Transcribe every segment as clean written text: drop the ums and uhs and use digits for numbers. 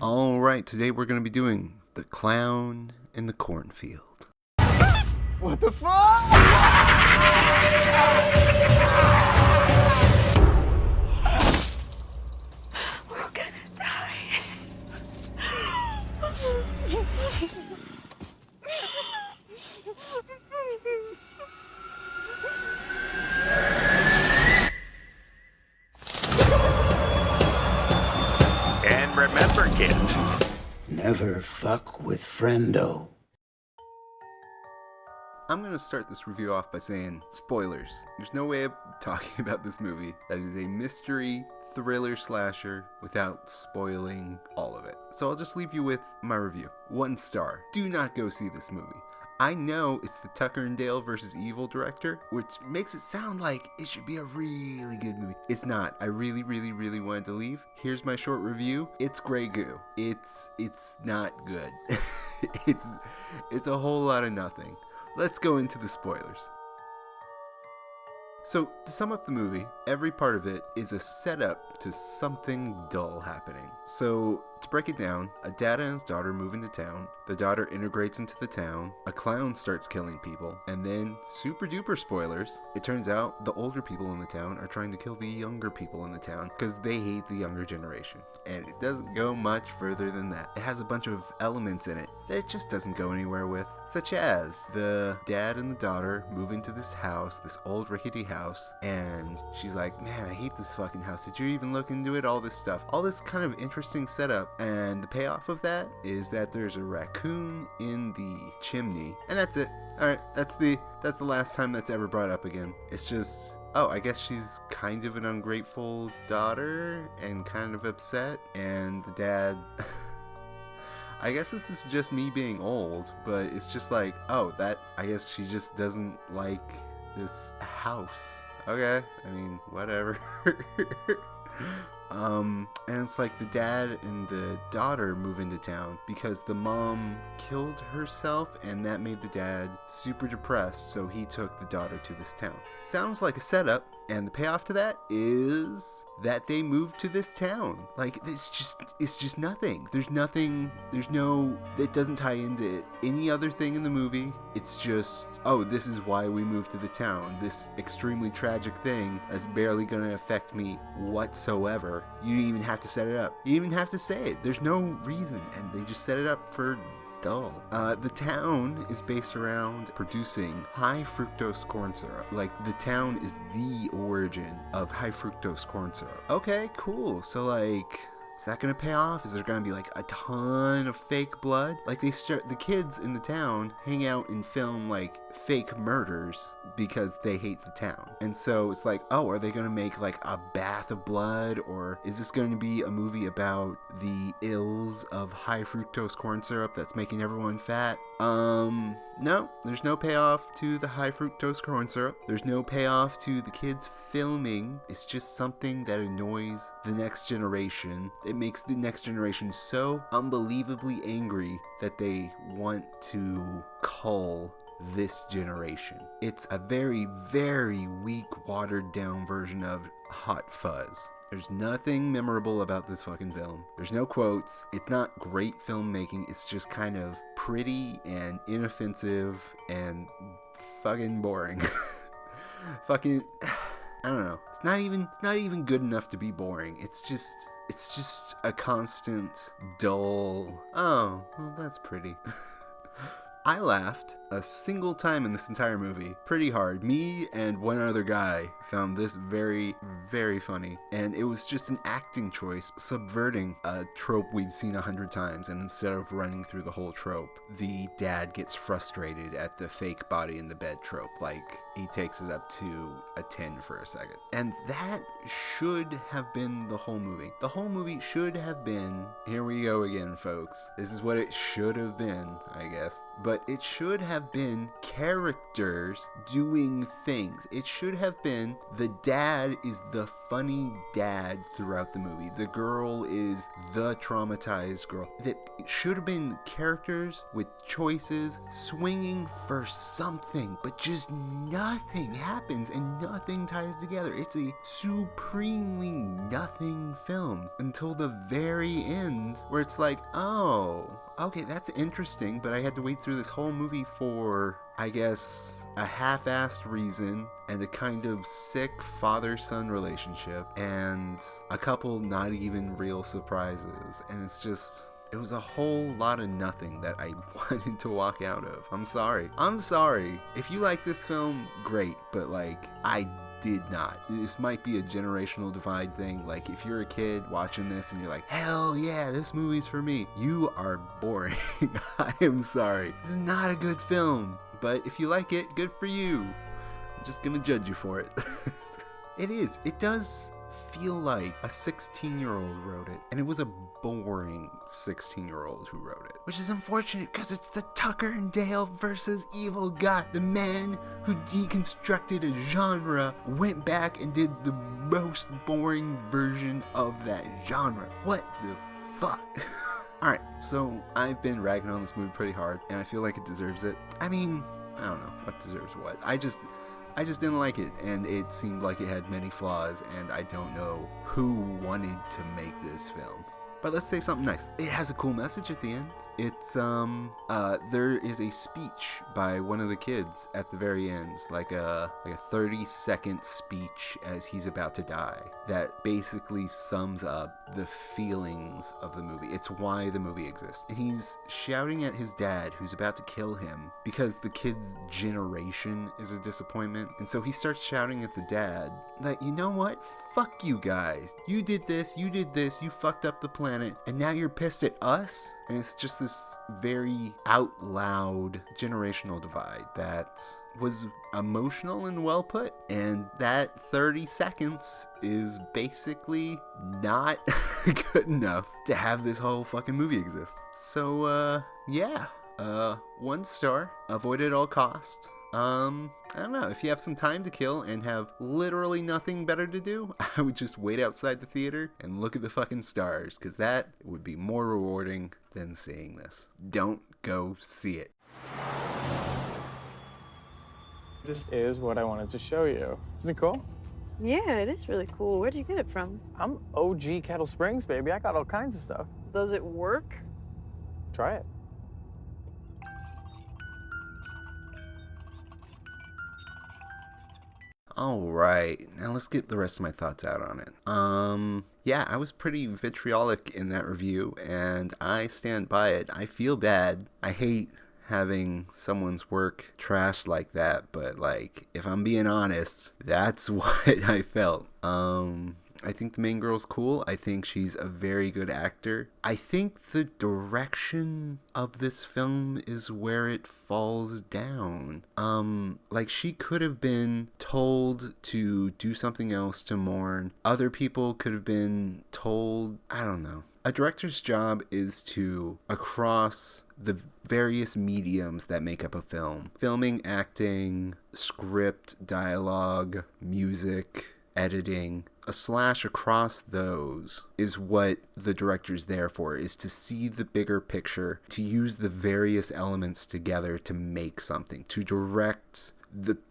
Alright, today we're going to be doing The Clown in the Cornfield. What the fuck? We're gonna die. And remember, kids, Never fuck with friendo. I'm going to start this review off by saying, spoilers. There's no way of talking about this movie that is a mystery thriller slasher without spoiling all of it. So I'll just leave you with my review. 1 star. Do not go see this movie. I know it's the Tucker and Dale vs. Evil director, which makes it sound like it should be a really good movie. It's not. I really wanted to leave. Here's my short review. It's gray goo. It's not good. it's a whole lot of nothing. Let's go into the spoilers. So, to sum up the movie, every part of it is a setup to something dull happening. So, to break it down, a dad and his daughter move into town, the daughter integrates into the town, a clown starts killing people, and then, super duper spoilers, it turns out the older people in the town are trying to kill the younger people in the town because they hate the younger generation. And it doesn't go much further than that. It has a bunch of elements in it that it just doesn't go anywhere with, such as the dad and the daughter move into this house, this old rickety house, and she's like, man, I hate this fucking house. Did you even look into it? All this stuff. All this kind of interesting setup, and the payoff of that is that there's a raccoon in the chimney, and that's it. Alright, that's the last time that's ever brought up again. It's just, oh, I guess she's kind of an ungrateful daughter and kind of upset, and the dad... I guess this is just me being old, but it's just like, oh, I guess she just doesn't like this house. Okay, I mean, whatever. And it's like the dad and the daughter move into town because the mom killed herself, and that made the dad super depressed, so he took the daughter to this town. Sounds like a setup, and the payoff to that is that they moved to this town. Like, it's just nothing. There's no, it doesn't tie into any other thing in the movie. It's just, oh, this is why we moved to the town. This extremely tragic thing that's barely gonna affect me whatsoever. You didn't even have to set it up. You didn't even have to say it. There's no reason, and they just set it up for dull. The town is based around producing high fructose corn syrup. Like, the town is the origin of high fructose corn syrup. Okay, cool. So, like, is that gonna pay off? Is there gonna be like a ton of fake blood? Like, the kids in the town hang out and film like fake murders because they hate the town. And so it's like, oh, are they gonna make like a bath of blood, or is this going to be a movie about the ills of high fructose corn syrup that's making everyone fat? No, there's no payoff to the high fructose corn syrup. There's no payoff to the kids filming. It's just something that annoys the next generation. It makes the next generation so unbelievably angry that they want to cull this generation. It's a very, very weak, watered down version of Hot Fuzz. There's nothing memorable about this fucking film. There's no quotes. It's not great filmmaking. It's just kind of pretty and inoffensive and fucking boring. Fucking, I don't know. It's not even good enough to be boring. It's just a constant dull, oh, well, that's pretty. I laughed a single time in this entire movie pretty hard. Me and one other guy found this very, very funny, and it was just an acting choice subverting a trope we've seen 100 times, and instead of running through the whole trope, the dad gets frustrated at the fake body in the bed trope. Like, he takes it up to a 10 for a second. And that should have been the whole movie. The whole movie should have been, here we go again, folks. This is what it should have been, I guess. But it should have have been characters doing things. It should have been the dad is the funny dad throughout the movie. The girl is the traumatized girl. It should have been characters with choices swinging for something, but just nothing happens and nothing ties together. It's a supremely nothing film until the very end, where it's like, oh, okay, that's interesting, but I had to wait through this whole movie for, I guess, a half-assed reason and a kind of sick father-son relationship and a couple not even real surprises. And it's just, it was a whole lot of nothing that I wanted to walk out of. I'm sorry. If you like this film, great, but like, I did not. This might be a generational divide thing. Like, if you're a kid watching this and you're like, hell yeah, this movie's for me, you are boring. I am sorry. This is not a good film, but if you like it, good for you. I'm just gonna judge you for it. It is. It does feel like a 16-year-old wrote it, and it was a boring 16-year-old who wrote it, which is unfortunate because it's the Tucker and Dale versus Evil guy. The man who deconstructed a genre went back and did the most boring version of that genre. What the fuck? Alright, so I've been ragging on this movie pretty hard, and I feel like it deserves it. I mean, I don't know what deserves what. I just didn't like it, and it seemed like it had many flaws, and I don't know who wanted to make this film. But let's say something nice. It has a cool message at the end. It's, there is a speech by one of the kids at the very end, like a 30-second speech as he's about to die, that basically sums up the feelings of the movie. It's why the movie exists. And he's shouting at his dad, who's about to kill him, because the kid's generation is a disappointment. And so he starts shouting at the dad that, you know what? Fuck you guys. You did this, you fucked up the planet, and now you're pissed at us? And it's just this very out loud generational divide that was emotional and well put. And that 30 seconds is basically not good enough to have this whole fucking movie exist. So, yeah. 1 star. Avoid at all cost. I don't know, if you have some time to kill and have literally nothing better to do, I would just wait outside the theater and look at the fucking stars, because that would be more rewarding than seeing this. Don't go see it. This is what I wanted to show you. Isn't it cool? Yeah, it is really cool. Where'd you get it from? I'm OG Kettle Springs, baby. I got all kinds of stuff. Does it work? Try it. Alright, now let's get the rest of my thoughts out on it. Yeah, I was pretty vitriolic in that review, and I stand by it. I feel bad. I hate having someone's work trashed like that, but, like, if I'm being honest, that's what I felt. I think the main girl's cool. I think she's a very good actor. I think the direction of this film is where it falls down. Like, she could have been told to do something else to mourn. Other people could have been told, I don't know. A director's job is to, across the various mediums that make up a film, filming, acting, script, dialogue, music, editing, a slash across those is what the director's there for, is to see the bigger picture, to use the various elements together to make something, to direct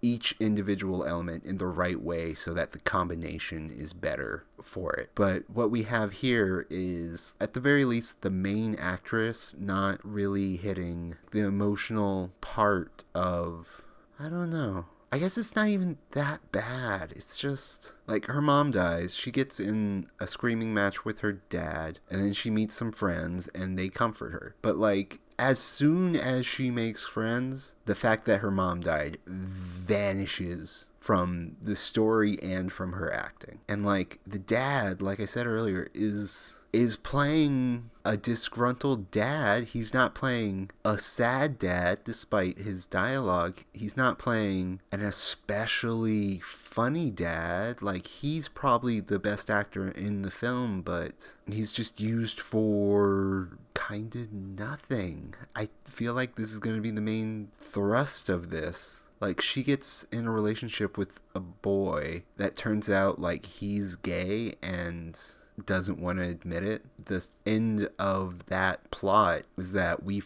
each individual element in the right way so that the combination is better for it. But what we have here is, at the very least, the main actress not really hitting the emotional part of, I don't know. I guess it's not even that bad. It's just, like, her mom dies. She gets in a screaming match with her dad, and then she meets some friends, and they comfort her. But, like, as soon as she makes friends, the fact that her mom died vanishes from the story and from her acting. And, like, the dad, like I said earlier, is playing a disgruntled dad. He's not playing a sad dad, despite his dialogue. He's not playing an especially funny dad. Like, he's probably the best actor in the film, but he's just used for kind of nothing. I feel like this is going to be the main thrust of this. Like, she gets in a relationship with a boy that turns out like he's gay and doesn't want to admit it. The end of that plot is that we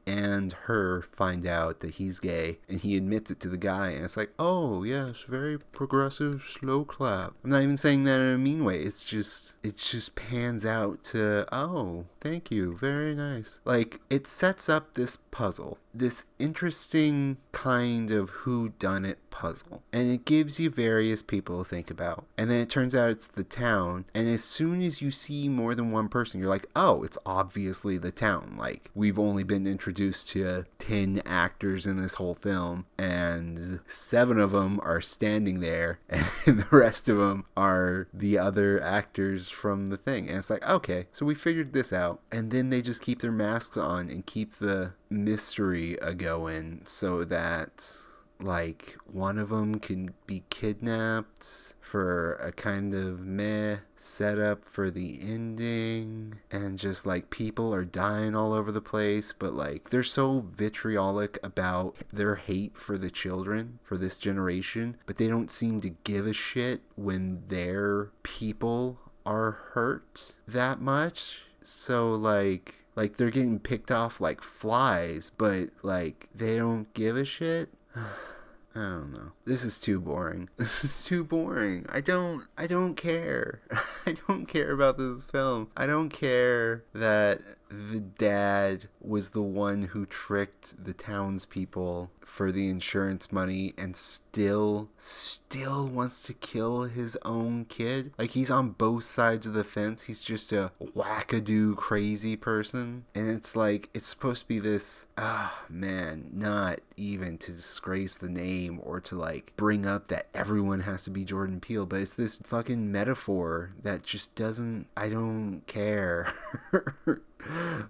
and her find out that he's gay, and he admits it to the guy, and it's like, oh yes, very progressive, slow clap. I'm not even saying that in a mean way. It just pans out to, oh, thank you, very nice. Like, it sets up this puzzle, this interesting kind of whodunit puzzle, and it gives you various people to think about, and then it turns out it's the town, and as soon as you see more than one person, you're like, oh, it's obviously the town. Like, we've only been introduced to 10 actors in this whole film, and 7 of them are standing there, and the rest of them are the other actors from the thing, and it's like, okay, so we figured this out. And then they just keep their masks on and keep the mystery a-going so that, like, one of them can be kidnapped for a kind of meh setup for the ending, and just like people are dying all over the place, but like they're so vitriolic about their hate for the children, for this generation, but they don't seem to give a shit when their people are hurt that much. So like they're getting picked off like flies, but like they don't give a shit. I don't know. This is too boring. This is too boring. I don't care. I don't care about this film. I don't care that the dad was the one who tricked the townspeople for the insurance money and still wants to kill his own kid. Like, he's on both sides of the fence. He's just a wackadoo crazy person. And it's like, it's supposed to be this, man, not even to disgrace the name or to like bring up that everyone has to be Jordan Peele, but it's this fucking metaphor that just doesn't, I don't care.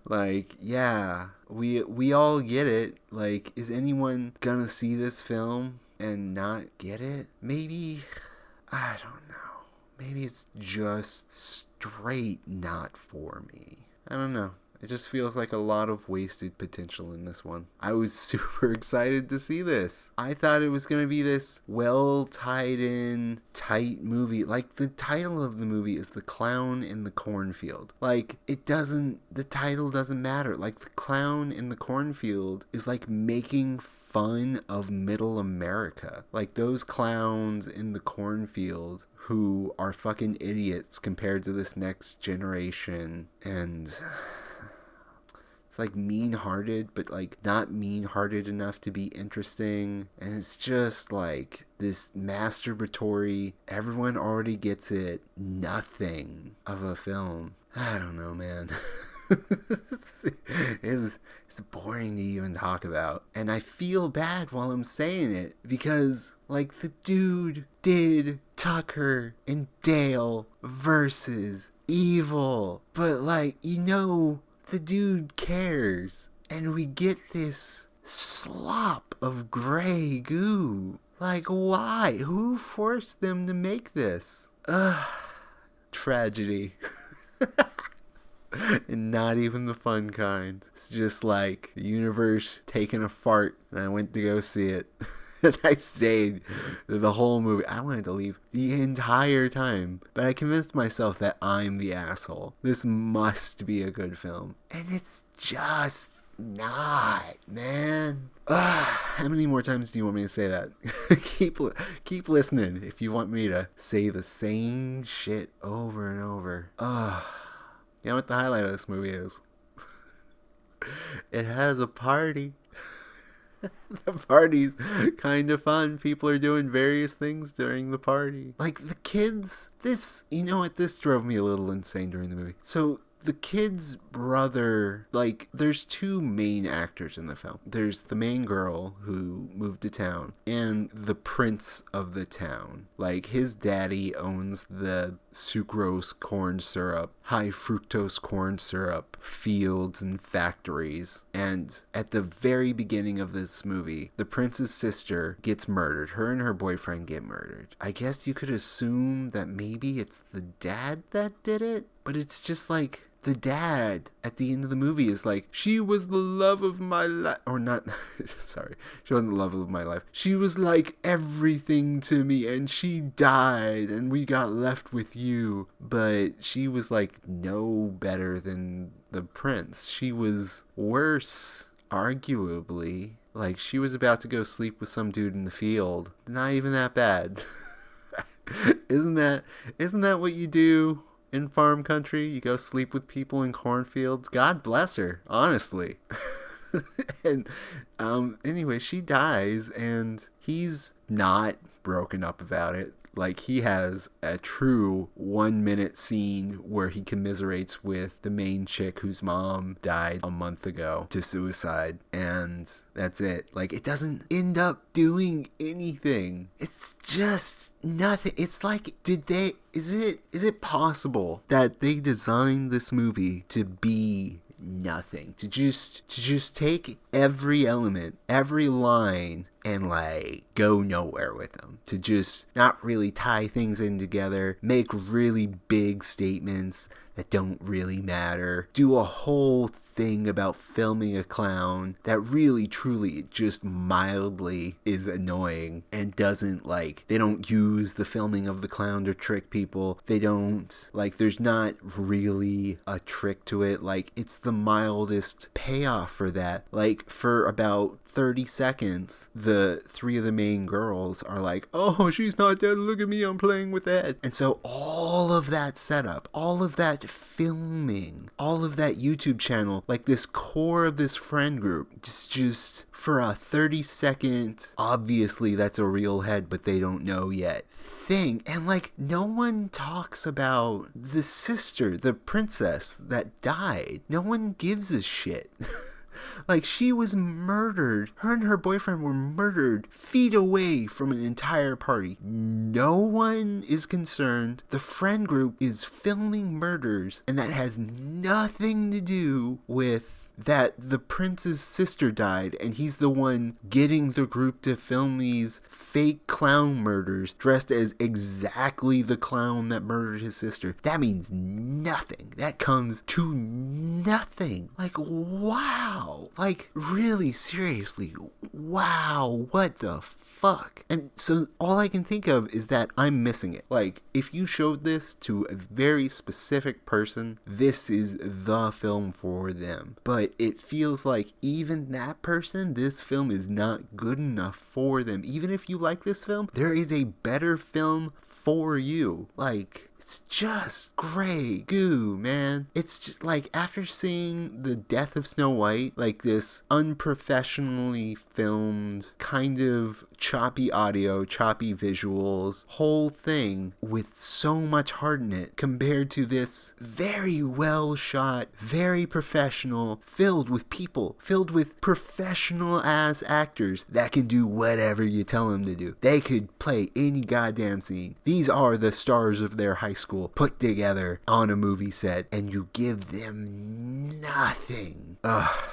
Like, yeah, we all get it. Like, is anyone gonna see this film and not get it? Maybe, I don't know. Maybe it's just straight not for me. I don't know. It just feels like a lot of wasted potential in this one. I was super excited to see this. I thought it was going to be this well tied in, tight movie. Like, the title of the movie is The Clown in the Cornfield. Like, the title doesn't matter. Like, the clown in the cornfield is like making fun of middle America. Like, those clowns in the cornfield who are fucking idiots compared to this next generation. And it's like mean-hearted, but like not mean-hearted enough to be interesting. And it's just like this masturbatory, everyone already gets it, nothing of a film. I don't know, man. It's boring to even talk about. And I feel bad while I'm saying it, because like the dude did Tucker and Dale versus Evil, but like, you know, the dude cares, and we get this slop of gray goo. Like, why? Who forced them to make this? Tragedy. And not even the fun kind. It's just like the universe taking a fart, and I went to go see it. And I stayed the whole movie. I wanted to leave the entire time, but I convinced myself that I'm the asshole. This must be a good film. And it's just not, man. How many more times do you want me to say that? keep listening if you want me to say the same shit over and over. You know what the highlight of this movie is? It has a party. The party's kind of fun. People are doing various things during the party. Like, the kids, you know what, this drove me a little insane during the movie. So, the kid's brother, like, there's 2 main actors in the film. There's the main girl who moved to town, and the prince of the town. Like, his daddy owns the sucrose corn syrup, high fructose corn syrup fields and factories. And at the very beginning of this movie, the prince's sister gets murdered. Her and her boyfriend get murdered. I guess you could assume that maybe it's the dad that did it, but it's just like, the dad at the end of the movie is like, she was the love of my life, or not, sorry, she wasn't the love of my life. She was like everything to me, and she died, and we got left with you. But she was like no better than the prince. She was worse, arguably. Like, she was about to go sleep with some dude in the field. Not even that bad. Isn't that what you do in farm country? You go sleep with people in cornfields. God bless her, honestly. And anyway, she dies, and he's not broken up about it. Like, he has a true 1-minute scene where he commiserates with the main chick whose mom died a month ago to suicide. And that's it. Like, it doesn't end up doing anything. It's just nothing. It's like, is it possible that they designed this movie to be nothing, to just take every element, every line, and like go nowhere with them, to just not really tie things in together, make really big statements that don't really matter, do a whole thing about filming a clown that really truly just mildly is annoying and doesn't, like, they don't use the filming of the clown to trick people. They don't, like, there's not really a trick to it. Like, it's the mildest payoff for that. Like, for about 30 seconds, the three of the main girls are like, oh, she's not dead, look at me, I'm playing with that. And so all of that setup, all of that filming, all of that YouTube channel, like this core of this friend group, just for a 30-second, obviously that's a real head, but they don't know yet thing. And like, no one talks about the sister, the princess that died. No one gives a shit. Like, she was murdered. Her and her boyfriend were murdered feet away from an entire party. No one is concerned. The friend group is filming murders, and that has nothing to do with that the prince's sister died, and he's the one getting the group to film these fake clown murders dressed as exactly the clown that murdered his sister. That means nothing. That comes to nothing. Like, wow. Like, really, seriously, wow, what the fuck? And so all I can think of is that I'm missing it. Like, if you showed this to a very specific person, this is the film for them. But it feels like even that person, this film is not good enough for them. Even if you like this film, there is a better film for you. Like, it's just gray goo, man. It's just like, after seeing The Death of Snow White, like this unprofessionally filmed, kind of choppy audio, choppy visuals, whole thing with so much heart in it, compared to this very well shot, very professional, filled with people, filled with professional ass actors that can do whatever you tell them to do. They could play any goddamn scene. These are the stars of their high school put together on a movie set, and you give them nothing. Ugh.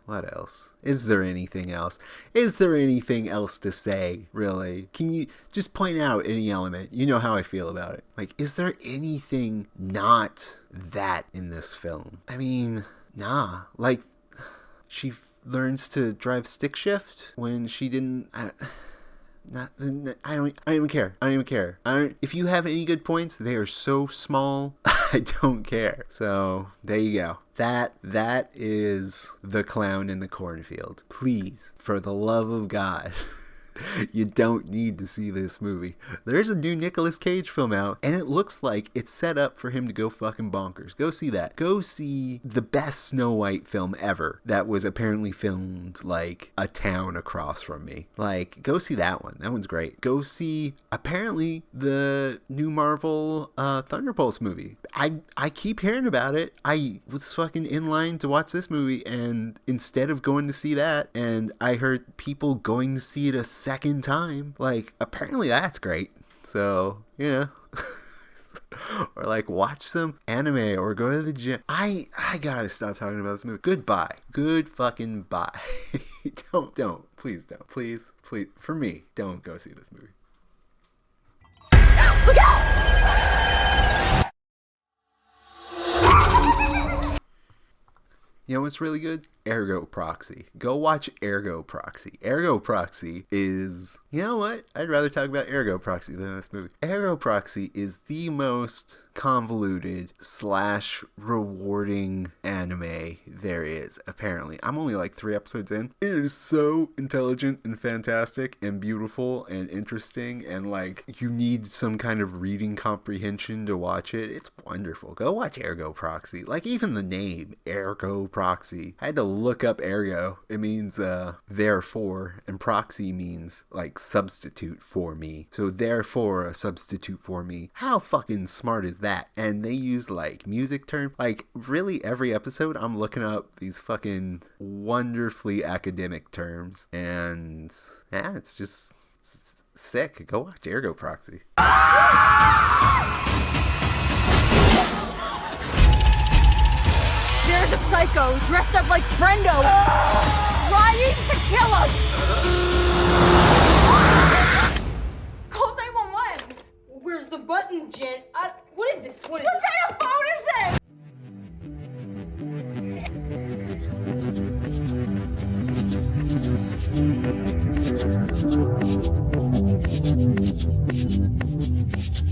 What else? Is there anything else? Is there anything else to say, really? Can you just point out any element? You know how I feel about it. Like, is there anything not that in this film? I mean, nah. Like, she learns to drive stick shift when she didn't... I don't even care. If you have any good points, they are so small, I don't care. So there you go. That is The Clown in the Cornfield. Please, for the love of God, you don't need to see this movie. There's a new Nicolas Cage film out, and it looks like it's set up for him to go fucking bonkers. Go see that. Go see the best Snow White film ever that was apparently filmed like a town across from me. Like, go see that one. That one's great. Go see apparently the new Marvel Thunderbolts movie. I keep hearing about it. I was fucking in line to watch this movie, and instead of going to see that, and I heard people going to see it a second time. Like, apparently that's great. So, yeah. Or like, watch some anime or go to the gym. I gotta stop talking about this movie. Goodbye. Good fucking bye. Don't. Please don't. Please. For me, don't go see this movie. Look out! You know what's really good? Ergo Proxy. Go watch Ergo Proxy. Ergo Proxy is, you know what? I'd rather talk about Ergo Proxy than this movie. Ergo Proxy is the most convoluted / rewarding anime there is, apparently. I'm only like 3 episodes in. It is so intelligent and fantastic and beautiful and interesting, and like you need some kind of reading comprehension to watch it. It's wonderful. Go watch Ergo Proxy. Like even the name, Ergo Proxy. I had to look up ergo. It means therefore, and proxy means like substitute for me. So therefore a substitute for me. How fucking smart is that? And they use like music terms. Like really every episode I'm looking up these fucking wonderfully academic terms, and yeah, it's just sick. Go watch Ergo Proxy. There's a psycho dressed up like Brendo, trying to kill us! Call 911! Where's the button, Jen? What is this? What What kind of phone is it?